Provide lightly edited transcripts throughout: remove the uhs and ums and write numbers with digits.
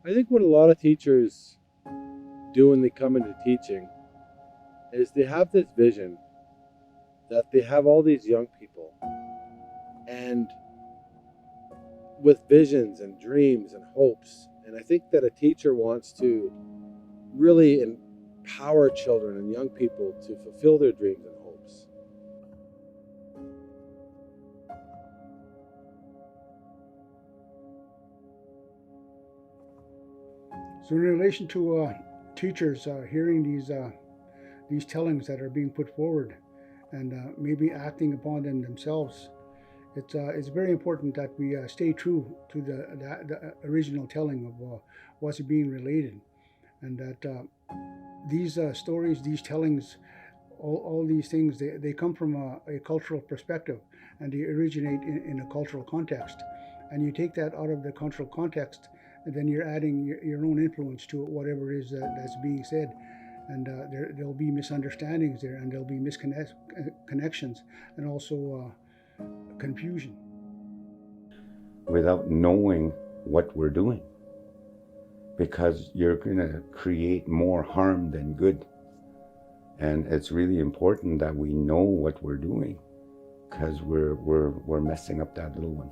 I think what a lot of teachers do when they come into teaching is they have this vision that they have all these young people, and with visions and dreams and hopes. And I think that a teacher wants to really empower children and young people to fulfill their dreams and hopes. So, in relation to teachers hearing these tellings that are being put forward and maybe acting upon them themselves, it's very important that we stay true to the original telling of what's being related, and that these stories, these tellings, all these things, they come from a cultural perspective, and they originate in a cultural context. And you take that out of the cultural context, and then you're adding your own influence to it, whatever it is that's being said. And there'll be misunderstandings there, and there'll be misconnections, and also confusion. Without knowing what we're doing, because you're going to create more harm than good. And it's really important that we know what we're doing, because we're messing up that little one.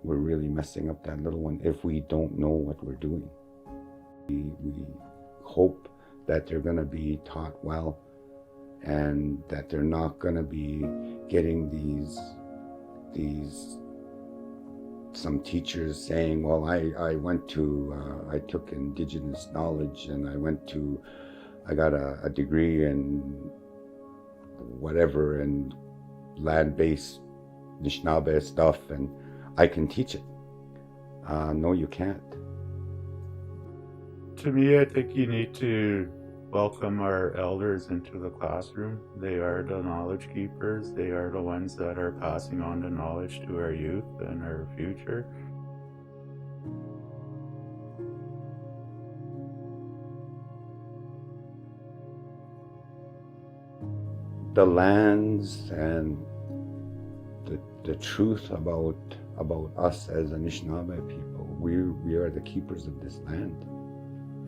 We're really messing up that little one if we don't know what we're doing. We hope that they're going to be taught well, and that they're not going to be getting these some teachers saying, well, I took Indigenous knowledge, and I got a degree in whatever, and land-based Anishinaabe stuff, and I can teach it. No, you can't. To me, I think you need to welcome our elders into the classroom. They are the knowledge keepers. They are the ones that are passing on the knowledge to our youth and our future. The lands and the truth about us as Anishinaabe people, we are the keepers of this land.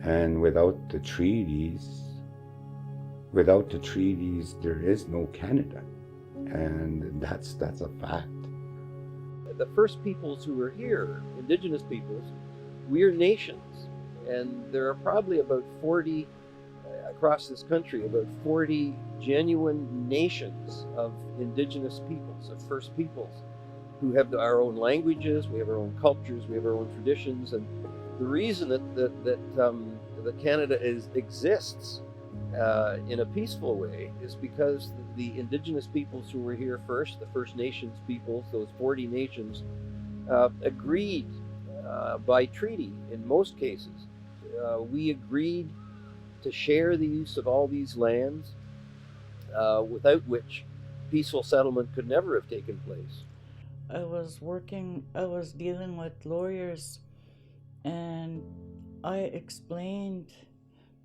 And without the treaties, there is no Canada. And that's a fact. The first peoples who were here, Indigenous peoples, we're nations. And there are probably about 40 across this country, about 40 genuine nations of Indigenous peoples, of First Peoples, who have our own languages, we have our own cultures, we have our own traditions. And the reason that Canada exists in a peaceful way is because the Indigenous peoples who were here first, the First Nations peoples, those 40 nations, agreed by treaty in most cases. We agreed to share the use of all these lands, without which peaceful settlement could never have taken place. I was dealing with lawyers, and I explained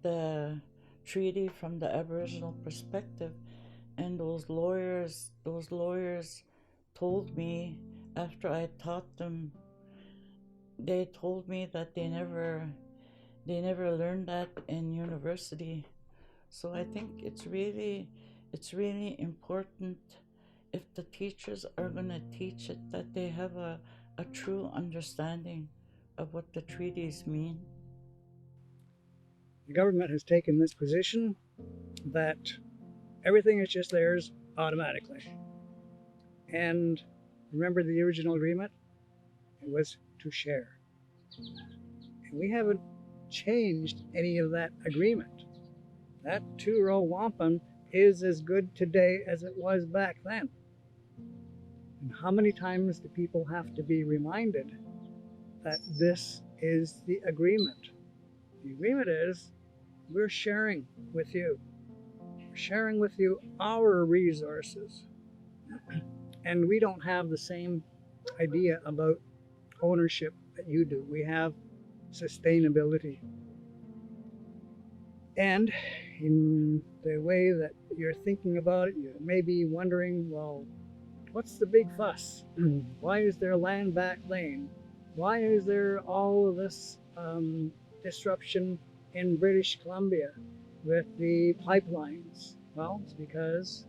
the treaty from the Aboriginal perspective, and those lawyers told me, after I taught them, they told me that they never learned that in university. So I think it's really important, if the teachers are going to teach it, that they have a true understanding of what the treaties mean. The government has taken this position that everything is just theirs automatically. And remember the original agreement? It was to share. And we haven't changed any of that agreement. That two-row wampum is as good today as it was back then. And how many times do people have to be reminded that this is the agreement? The agreement is we're sharing with you. We're sharing with you our resources. And we don't have the same idea about ownership that you do. We have sustainability. And in the way that you're thinking about it, you may be wondering, well, what's the big fuss? Why is there land back lane? Why is there all of this disruption in British Columbia with the pipelines? Well, it's because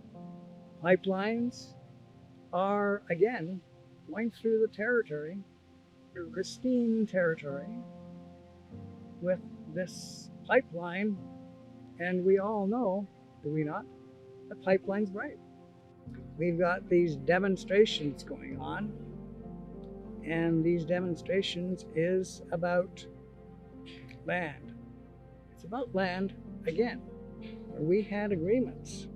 pipelines are, again, going through the territory, pristine territory, with this pipeline, and we all know, do we not, the pipeline's right. We've got these demonstrations going on, and these demonstrations is about land. It's about land, again, where we had agreements.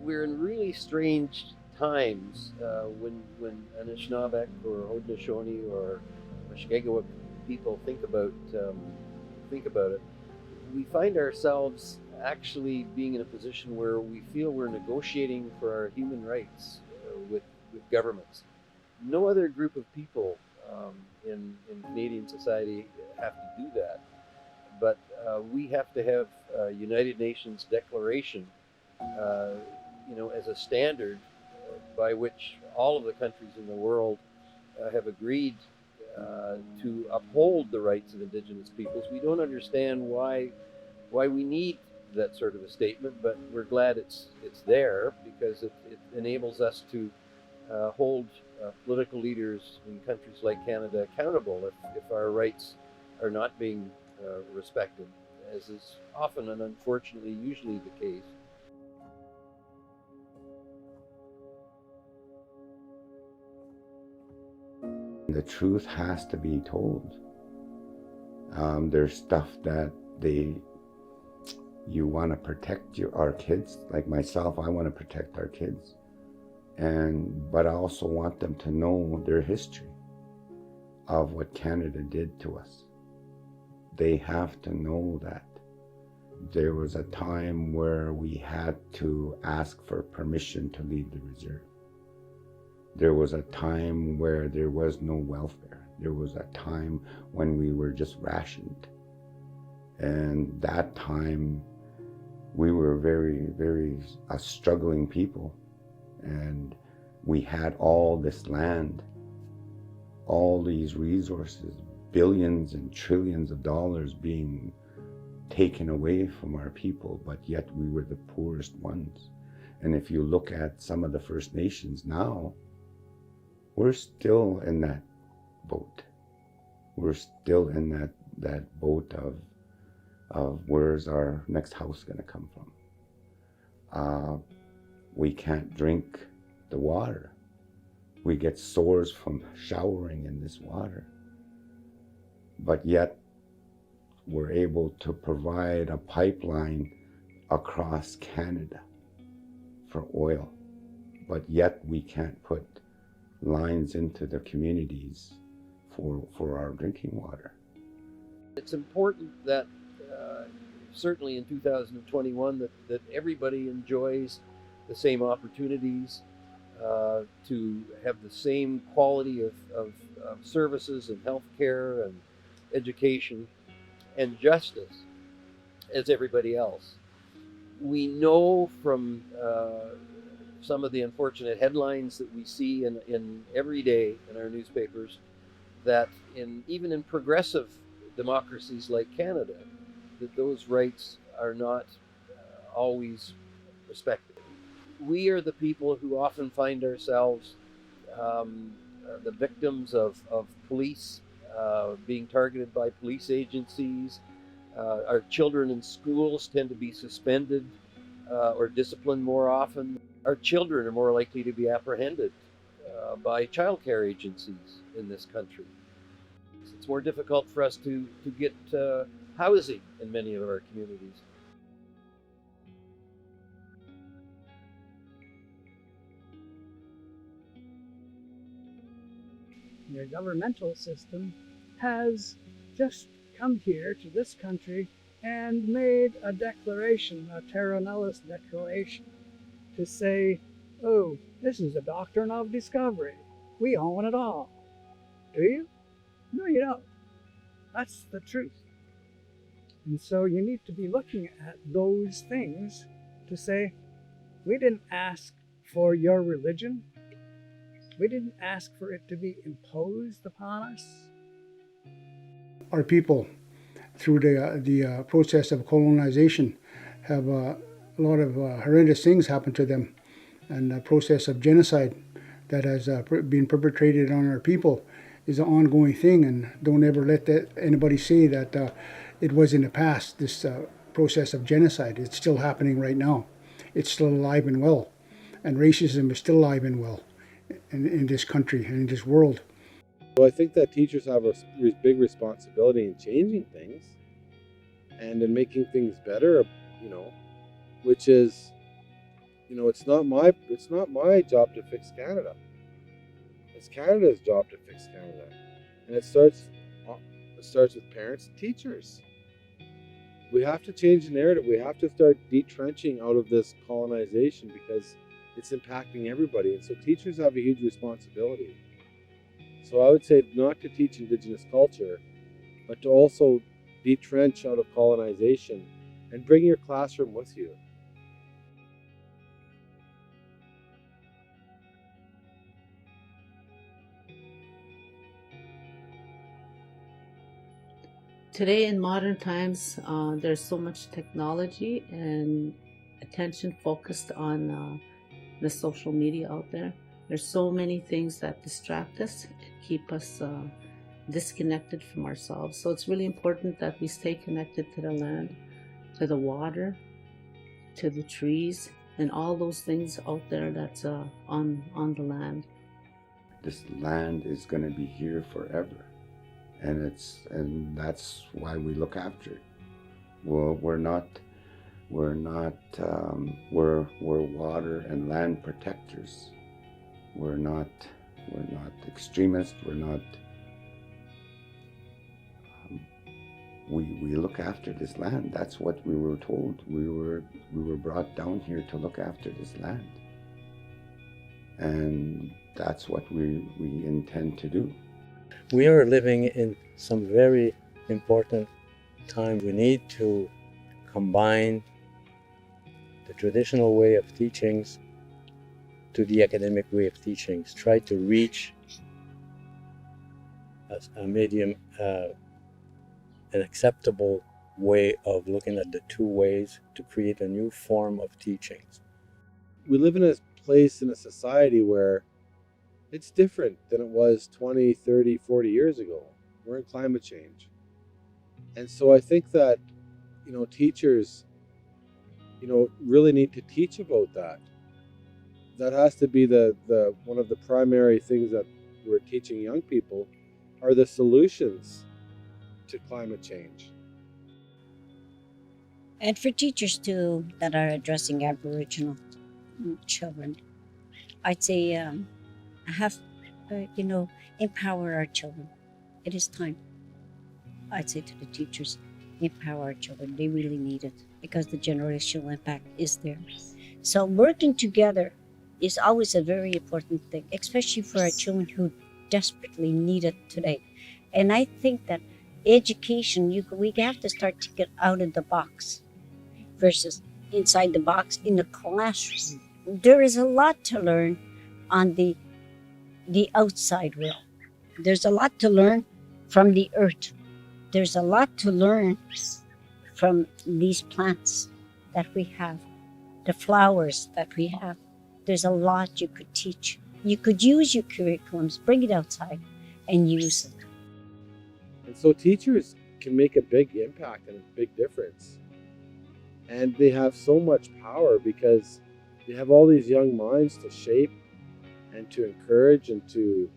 We're in really strange times when Anishinaabeg or Haudenosaunee or Mushkegowuk people think about it. We find ourselves actually being in a position where we feel we're negotiating for our human rights with governments. No other group of people in Canadian society have to do that, but we have to have a United Nations declaration, as a standard by which all of the countries in the world have agreed to uphold the rights of Indigenous peoples. We don't understand why we need that sort of a statement, but we're glad it's there, because it enables us to hold political leaders in countries like Canada accountable if our rights are not being respected, as is often and unfortunately usually the case. The truth has to be told. There's stuff that you want to protect our kids. Like myself, I want to protect our kids, but I also want them to know their history of what Canada did to us. They have to know that there was a time where we had to ask for permission to leave the reserve. There was a time where there was no welfare. There was a time when we were just rationed. And that time, we were very, very struggling people. And we had all this land, all these resources, billions and trillions of dollars being taken away from our people, but yet we were the poorest ones. And if you look at some of the First Nations now, we're still in that boat. We're still in that boat of where's our next house going to come from. We can't drink the water. We get sores from showering in this water. But yet, we're able to provide a pipeline across Canada for oil. But yet, we can't put lines into the communities for our drinking water. It's important that certainly in 2021 that everybody enjoys the same opportunities, to have the same quality of services and healthcare and education and justice as everybody else. We know from some of the unfortunate headlines that we see in every day in our newspapers that even in progressive democracies like Canada, that those rights are not always respected. We are the people who often find ourselves the victims of police being targeted by police agencies. Our children in schools tend to be suspended or disciplined more often. Our children are more likely to be apprehended by childcare agencies in this country. It's more difficult for us to get housing in many of our communities. The governmental system has just come here to this country and made a declaration, a terra nullius declaration, to say, oh, this is a doctrine of discovery. We own it all. Do you? No, you don't. That's the truth. And so you need to be looking at those things to say, we didn't ask for your religion. We didn't ask for it to be imposed upon us. our people through the process of colonization have a lot of horrendous things happen to them, and the process of genocide that has been perpetrated on our people is an ongoing thing. And don't ever let anybody say that it was in the past. This process of genocide, it's still happening right now. It's still alive and well, and racism is still alive and well in this country and in this world. So I think that teachers have a big responsibility in changing things and in making things better, which is, it's not my job to fix Canada. It's Canada's job to fix Canada. And it starts with parents and teachers. We have to change the narrative. We have to start detrenching out of this colonization because it's impacting everybody. And so teachers have a huge responsibility. So I would say not to teach Indigenous culture, but to also detrench out of colonization and bring your classroom with you. Today in modern times, there's so much technology and attention focused on the social media out there. There's so many things that distract us and keep us disconnected from ourselves. So it's really important that we stay connected to the land, to the water, to the trees, and all those things out there that's on the land. This land is going to be here forever. And that's why we look after it. Well, we're water and land protectors. We're not extremists. We're not. We look after this land. That's what we were told. We were brought down here to look after this land, and that's what we intend to do. We are living in some very important time. We need to combine the traditional way of teachings to the academic way of teachings. Try to reach a medium, an acceptable way of looking at the two ways to create a new form of teachings. We live in a place, in a society where it's different than it was 20, 30, 40 years ago. We're in climate change. And so I think that, teachers, really need to teach about that. That has to be the one of the primary things that we're teaching young people are the solutions to climate change. And for teachers too that are addressing Aboriginal children, I'd say empower our children. It is time. I'd say to the teachers, empower our children. They really need it because the generational impact is there. So working together is always a very important thing, especially for our children who desperately need it today. And I think that education, we have to start to get out of the box versus inside the box in the classroom. There is a lot to learn on the outside world. There's a lot to learn from the earth. There's a lot to learn from these plants that we have, the flowers that we have. There's a lot you could teach. You could use your curriculums, bring it outside and use it. And so teachers can make a big impact and a big difference. And they have so much power because they have all these young minds to shape and to encourage and to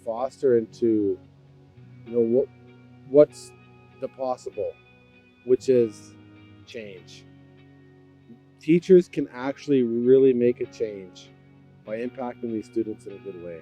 foster and to what's the possible, which is change. Teachers can actually really make a change by impacting these students in a good way.